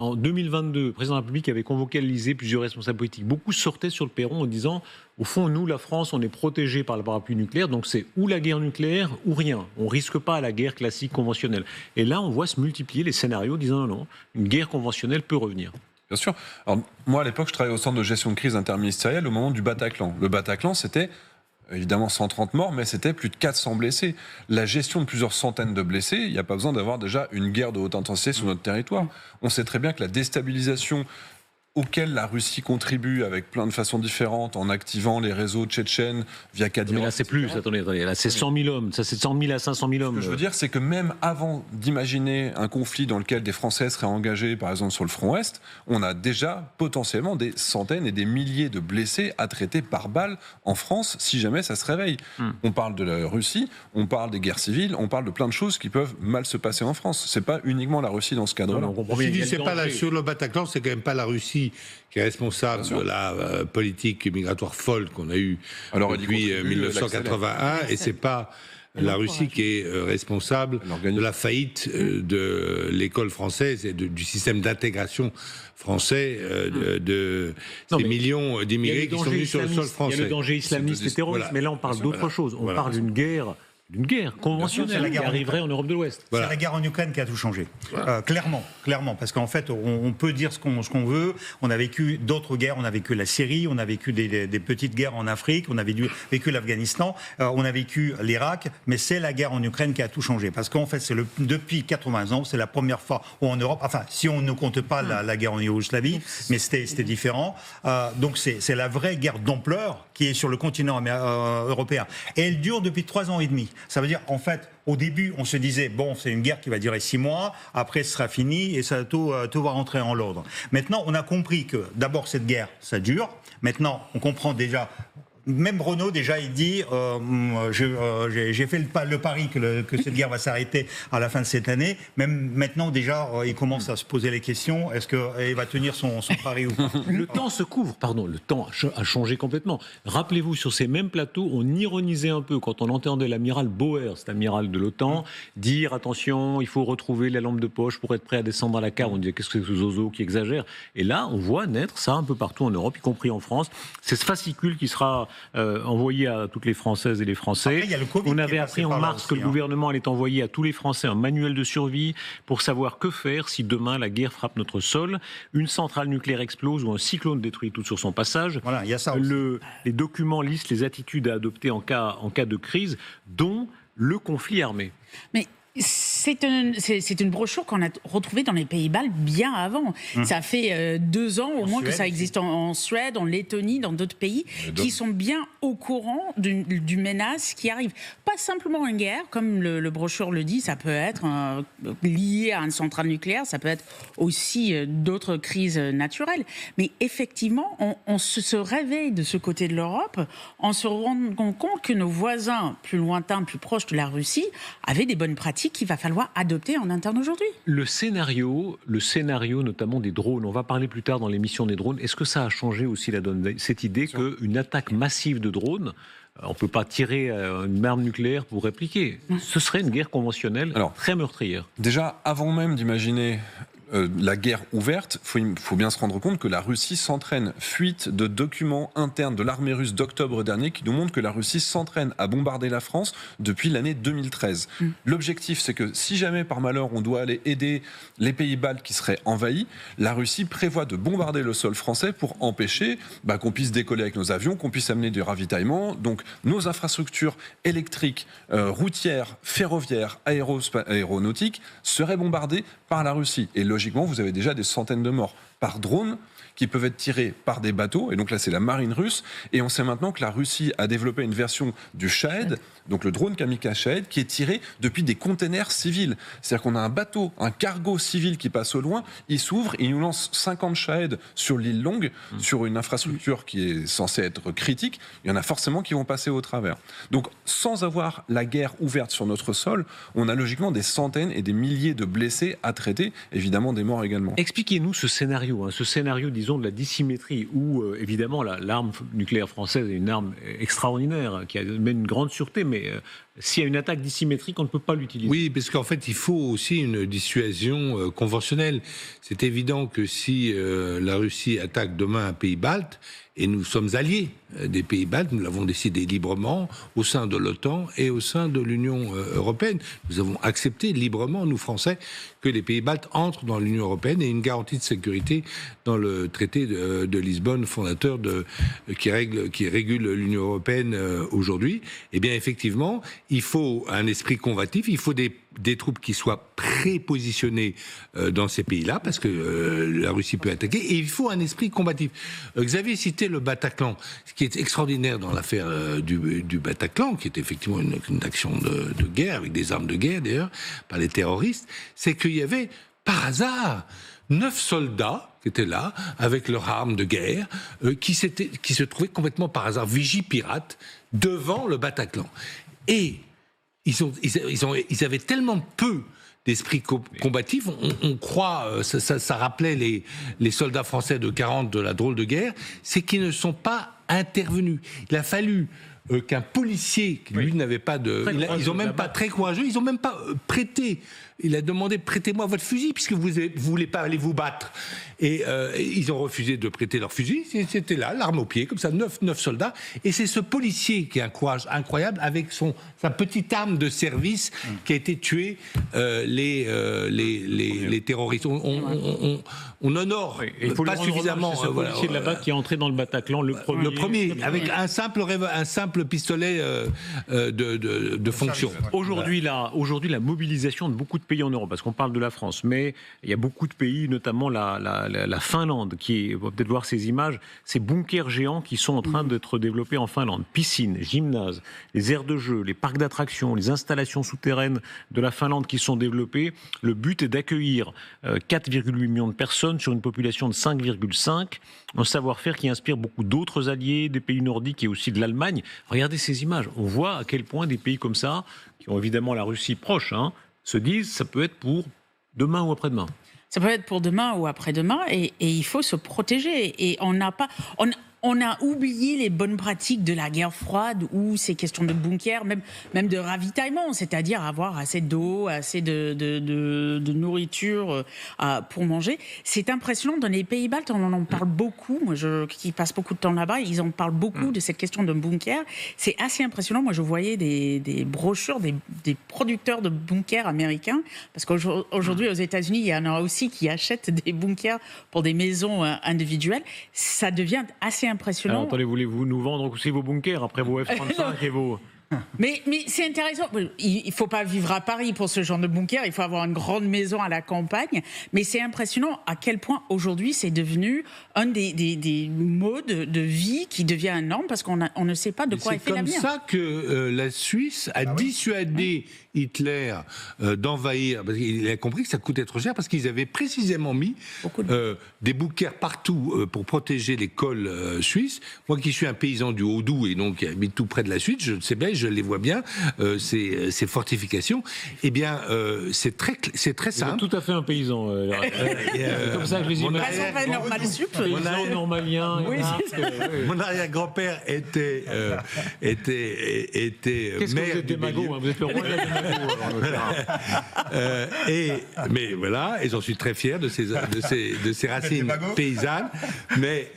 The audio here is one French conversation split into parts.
En 2022, le président de la République avait convoqué à l'Élysée plusieurs responsables politiques. Beaucoup sortaient sur le perron en disant, au fond, nous, la France, on est protégés par le parapluie nucléaire, donc c'est ou la guerre nucléaire ou rien. On ne risque pas la guerre classique conventionnelle. Et là, on voit se multiplier les scénarios disant non, une guerre conventionnelle peut revenir. Bien sûr. Alors, moi, à l'époque, je travaillais au centre de gestion de crise interministérielle au moment du Bataclan. Le Bataclan, c'était évidemment 130 morts, mais c'était plus de 400 blessés. La gestion de plusieurs centaines de blessés, il n'y a pas besoin d'avoir déjà une guerre de haute intensité sur notre territoire. On sait très bien que la déstabilisation auquel la Russie contribue avec plein de façons différentes, en activant les réseaux tchétchènes via Kadyrov. Mais là, c'est plus, attendez, là, c'est 100 000 hommes, ça c'est 100 000 à 500 000 hommes. Ce que je veux dire, c'est que même avant d'imaginer un conflit dans lequel des Français seraient engagés, par exemple sur le front Est, on a déjà potentiellement des centaines et des milliers de blessés à traiter par balle en France, si jamais ça se réveille. On parle de la Russie, on parle des guerres civiles, on parle de plein de choses qui peuvent mal se passer en France. C'est pas uniquement la Russie dans ce cadre-là. C'est pas là, sur le Bataclan, c'est quand même pas la Russie qui est responsable de la politique migratoire folle qu'on a eue depuis 1981, et c'est pas la Russie qui est responsable de la faillite de l'école française et du système d'intégration français de ces millions d'immigrés qui sont venus sur le sol français. Il y a le danger islamiste et terroriste, mais là on parle d'autre chose. On parle d'une guerre conventionnelle qui arriverait en Europe de l'Ouest. C'est la guerre en Ukraine qui a tout changé. Clairement, parce qu'en fait, on peut dire ce qu'on veut. On a vécu d'autres guerres, on a vécu la Syrie, on a vécu des petites guerres en Afrique, on a vécu l'Afghanistan, on a vécu l'Irak, mais c'est la guerre en Ukraine qui a tout changé. Parce qu'en fait, depuis 80 ans, c'est la première fois où en Europe, enfin, si on ne compte pas la guerre en Yougoslavie, mais c'était différent. Donc c'est la vraie guerre d'ampleur qui est sur le continent européen. Et elle dure depuis 3 ans et demi. Ça veut dire, en fait, au début, on se disait, bon, c'est une guerre qui va durer 6 mois, après ce sera fini et ça, tout va rentrer en l'ordre. Maintenant, on a compris que, d'abord, cette guerre, ça dure. Maintenant, on comprend déjà... Même Renaud, déjà, il dit j'ai fait le pari que cette guerre va s'arrêter à la fin de cette année. Même maintenant, déjà, il commence à se poser les questions. Est-ce qu'il va tenir son pari ou pas? Le temps se couvre, le temps a changé complètement. Rappelez-vous, sur ces mêmes plateaux, on ironisait un peu quand on entendait l'amiral Bauer, cet amiral de l'OTAN, dire attention, il faut retrouver la lampe de poche pour être prêt à descendre à la cave. On disait qu'est-ce que c'est que ce zozo qui exagère? Et là, on voit naître ça un peu partout en Europe, y compris en France. C'est ce fascicule qui sera envoyé à toutes les Françaises et les Français. Après, on avait appris en mars que le gouvernement allait envoyer à tous les Français un manuel de survie pour savoir que faire si demain la guerre frappe notre sol, une centrale nucléaire explose ou un cyclone détruit tout sur son passage. Voilà, il y a ça aussi. Les documents listent les attitudes à adopter en cas de crise, dont le conflit armé. Mais c'est une brochure qu'on a retrouvée dans les Pays-Bas bien avant. Ça fait 2 ans au moins que ça existe en Suède, en Lettonie, dans d'autres pays qui sont bien au courant du menace qui arrive. Pas simplement une guerre, comme le brochure le dit, ça peut être lié à une centrale nucléaire, ça peut être aussi d'autres crises naturelles. Mais effectivement, on se réveille de ce côté de l'Europe en se rendant compte que nos voisins plus lointains, plus proches de la Russie, avaient des bonnes pratiques qu'il va falloir adopter en interne aujourd'hui. Le scénario notamment des drones, on va parler plus tard dans l'émission des drones, est-ce que ça a changé aussi la donne? Cette idée qu'une attaque massive de drones, on ne peut pas tirer une arme nucléaire pour répliquer. Ce serait une guerre conventionnelle très meurtrière. Déjà, avant même d'imaginer la guerre ouverte, il faut bien se rendre compte que la Russie s'entraîne. Fuite de documents internes de l'armée russe d'octobre dernier qui nous montrent que la Russie s'entraîne à bombarder la France depuis l'année 2013. L'objectif, c'est que si jamais par malheur on doit aller aider les pays baltes qui seraient envahis, la Russie prévoit de bombarder le sol français pour empêcher qu'on puisse décoller avec nos avions, qu'on puisse amener du ravitaillement. Donc nos infrastructures électriques, routières, ferroviaires, aéronautiques seraient bombardées par la Russie. Et logiquement, vous avez déjà des centaines de morts par drone qui peuvent être tirés par des bateaux, et donc là c'est la marine russe, et on sait maintenant que la Russie a développé une version du Shahed, donc le drone kamikaze Shahed, qui est tiré depuis des containers civils. C'est-à-dire qu'on a un bateau, un cargo civil qui passe au loin, il s'ouvre, il nous lance 50 Shahed sur l'île Longue, sur une infrastructure qui est censée être critique, il y en a forcément qui vont passer au travers. Donc sans avoir la guerre ouverte sur notre sol, on a logiquement des centaines et des milliers de blessés à traiter, évidemment des morts également. Expliquez-nous ce scénario, disons de la dissymétrie, où évidemment l'arme nucléaire française est une arme extraordinaire, qui amène une grande sûreté, mais s'il y a une attaque dissymétrique, on ne peut pas l'utiliser. Oui, parce qu'en fait, il faut aussi une dissuasion conventionnelle. C'est évident que si la Russie attaque demain un pays balte, et nous sommes alliés des pays baltes, nous l'avons décidé librement au sein de l'OTAN et au sein de l'Union européenne. Nous avons accepté librement, nous Français, que les pays baltes entrent dans l'Union européenne et une garantie de sécurité dans le traité de Lisbonne, fondateur qui régule l'Union européenne aujourd'hui. Eh bien, effectivement, il faut un esprit combatif, il faut des troupes qui soient prépositionnées dans ces pays-là, parce que la Russie peut attaquer, et il faut un esprit combatif. Xavier citait le Bataclan. Ce qui est extraordinaire dans l'affaire du Bataclan, qui est effectivement une action de guerre, avec des armes de guerre d'ailleurs, par les terroristes, c'est qu'il y avait, par hasard, 9 soldats qui étaient là, avec leurs armes de guerre, qui se trouvaient complètement par hasard, vigie pirates, devant le Bataclan. Et ils avaient tellement peu d'esprit combatif, on croit, ça rappelait les soldats français de 40 de la drôle de guerre, c'est qu'ils ne sont pas intervenus. Il a fallu qu'un policier, qui lui n'avait pas de... Ils n'ont même pas, très courageux, ils n'ont même pas prêté. Il a demandé, prêtez-moi votre fusil, puisque vous ne voulez pas aller vous battre. Et ils ont refusé de prêter leur fusil. C'était là, l'arme au pied, comme ça, 9 soldats. Et c'est ce policier qui a un courage incroyable, avec sa petite arme de service, qui a été tué les terroristes. On honore pas suffisamment... C'est ce policier de là-bas qui est entré dans le Bataclan, le premier avec un simple pistolet de fonction. Aujourd'hui, la mobilisation de beaucoup de pays en Europe, parce qu'on parle de la France, mais il y a beaucoup de pays, notamment la Finlande, on va peut-être voir ces images, ces bunkers géants qui sont en train d'être développés en Finlande. Piscines, gymnases, les aires de jeu, les parcs d'attractions, les installations souterraines de la Finlande qui sont développées. Le but est d'accueillir 4,8 millions de personnes sur une population de 5,5, un savoir-faire qui inspire beaucoup d'autres alliés, des pays nordiques et aussi de l'Allemagne. Regardez ces images, on voit à quel point des pays comme ça, qui ont évidemment la Russie proche, se disent ça peut être pour demain ou après-demain. Ça peut être pour demain ou après-demain, et il faut se protéger. Et on a oublié les bonnes pratiques de la guerre froide, où c'est question de bunkers, même de ravitaillement, c'est-à-dire avoir assez d'eau, assez de nourriture pour manger. C'est impressionnant. Dans les pays baltes, on en parle beaucoup. Moi, qui passe beaucoup de temps là-bas, ils en parlent beaucoup de cette question de bunker. C'est assez impressionnant. Moi, je voyais des brochures des producteurs de bunkers américains, parce qu'aujourd'hui, aux États-Unis, il y en a aussi qui achètent des bunkers pour des maisons individuelles. Ça devient assez impressionnant. Alors, attendez, voulez-vous nous vendre aussi vos bunkers après vos F-35 et vos... Mais c'est intéressant. Il ne faut pas vivre à Paris pour ce genre de bunker. Il faut avoir une grande maison à la campagne. Mais c'est impressionnant à quel point aujourd'hui c'est devenu un des modes de vie qui devient un norme, parce qu'on ne sait pas de quoi est fait l'avenir. C'est comme ça que la Suisse a dissuadé Hitler d'envahir, parce qu'il a compris que ça coûtait trop cher, parce qu'ils avaient précisément mis des bunkers partout pour protéger les cols suisses. Moi qui suis un paysan du Haut-Doubs et donc qui habite tout près de la Suisse, je sais bien, je les vois bien, ces fortifications. Eh bien, c'est très simple. Vous êtes tout à fait un paysan. C'est comme ça que je les imagine. Normalien. Mon arrière-grand-père était Qu'est-ce maire. Que vous êtes démago, vous êtes le roi de la démago. Mais voilà, et j'en suis très fier de ces racines paysannes. Mais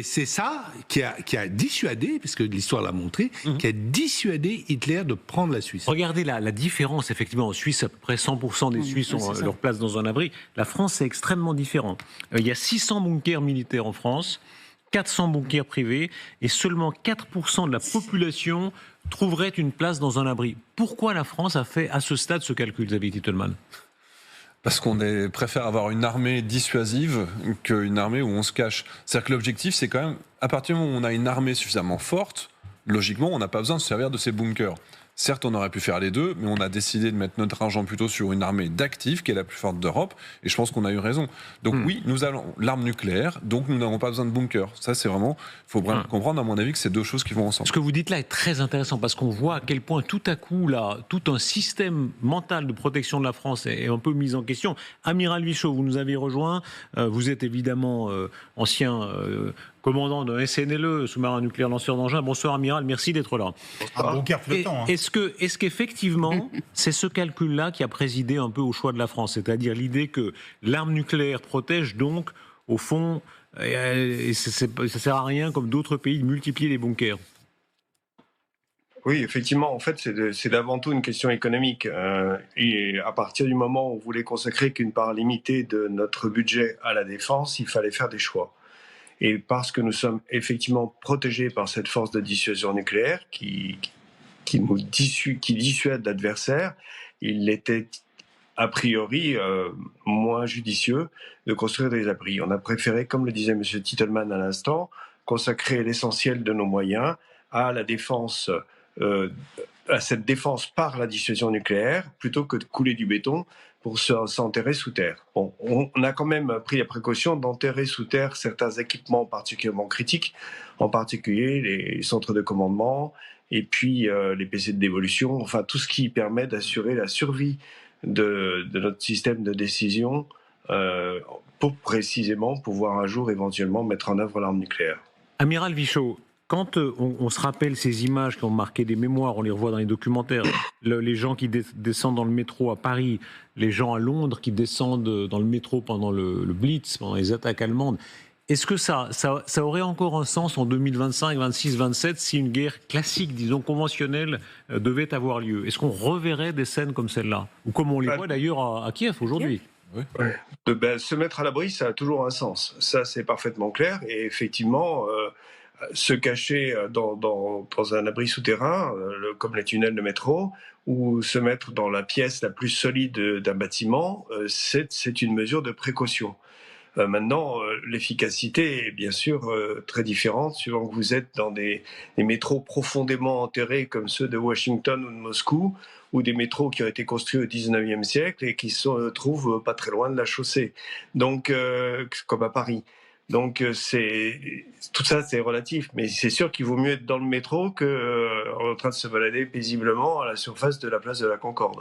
c'est ça qui a dissuadé, parce que l'histoire l'a montré, qui a dissuadé Hitler de prendre la Suisse. Regardez la différence, effectivement. En Suisse, à peu près 100% des Suisses ont leur place dans un abri. La France, c'est extrêmement différent. Il y a 600 bunkers militaires en France, 400 bunkers privés, et seulement 4% de la population trouverait une place dans un abri. Pourquoi la France a fait à ce stade ce calcul, Xavier Titelman ? Parce qu'on préfère avoir une armée dissuasive qu'une armée où on se cache. C'est-à-dire que l'objectif, c'est quand même, à partir du moment où on a une armée suffisamment forte, logiquement, on n'a pas besoin de se servir de ces bunkers. Certes, on aurait pu faire les deux, mais on a décidé de mettre notre argent plutôt sur une armée d'actifs, qui est la plus forte d'Europe, et je pense qu'on a eu raison. Donc oui, nous avons l'arme nucléaire, donc nous n'avons pas besoin de bunkers. Ça, c'est vraiment... Il faut vraiment comprendre, à mon avis, que c'est deux choses qui vont ensemble. Ce que vous dites là est très intéressant, parce qu'on voit à quel point, tout à coup, là, tout un système mental de protection de la France est un peu mis en question. Amiral Vichot, vous nous avez rejoint. Vous êtes évidemment ancien commandant de SNLE, sous-marin nucléaire lanceur d'engins. Bonsoir amiral, merci d'être là. Un bunker flottant. Est-ce qu'effectivement, c'est ce calcul-là qui a présidé un peu au choix de la France, c'est-à-dire l'idée que l'arme nucléaire protège donc, au fond, et ça ne sert à rien, comme d'autres pays, de multiplier les bunkers? Oui, effectivement, en fait, c'est avant tout une question économique. Et à partir du moment où on voulait consacrer qu'une part limitée de notre budget à la défense, il fallait faire des choix. Et parce que nous sommes effectivement protégés par cette force de dissuasion nucléaire qui dissuade l'adversaire, il était a priori moins judicieux de construire des abris. On a préféré, comme le disait M. Titelman à l'instant, consacrer l'essentiel de nos moyens à la défense, à cette défense par la dissuasion nucléaire, plutôt que de couler du béton pour s'enterrer sous terre. Bon, on a quand même pris la précaution d'enterrer sous terre certains équipements particulièrement critiques, en particulier les centres de commandement et puis les PC de dévolution, enfin tout ce qui permet d'assurer la survie de notre système de décision pour précisément pouvoir un jour éventuellement mettre en œuvre l'arme nucléaire. Amiral Vichot, quand on se rappelle ces images qui ont marqué des mémoires, on les revoit dans les documentaires, les gens qui descendent dans le métro à Paris, les gens à Londres qui descendent dans le métro pendant le Blitz, pendant les attaques allemandes, est-ce que ça aurait encore un sens en 2025, 26, 27 si une guerre classique, disons conventionnelle, devait avoir lieu? Est-ce qu'on reverrait des scènes comme celle-là? Ou comme on les voit d'ailleurs à Kiev aujourd'hui? Oui. Se mettre à l'abri, ça a toujours un sens. Ça, c'est parfaitement clair. Et effectivement, se cacher dans un abri souterrain, comme les tunnels de métro, ou se mettre dans la pièce la plus solide d'un bâtiment, c'est une mesure de précaution. Maintenant, l'efficacité est bien sûr très différente suivant que vous êtes dans des métros profondément enterrés comme ceux de Washington ou de Moscou, ou des métros qui ont été construits au 19e siècle et qui se trouvent pas très loin de la chaussée, donc comme à Paris. Donc tout ça, c'est relatif, mais c'est sûr qu'il vaut mieux être dans le métro qu'en train de se balader paisiblement à la surface de la place de la Concorde.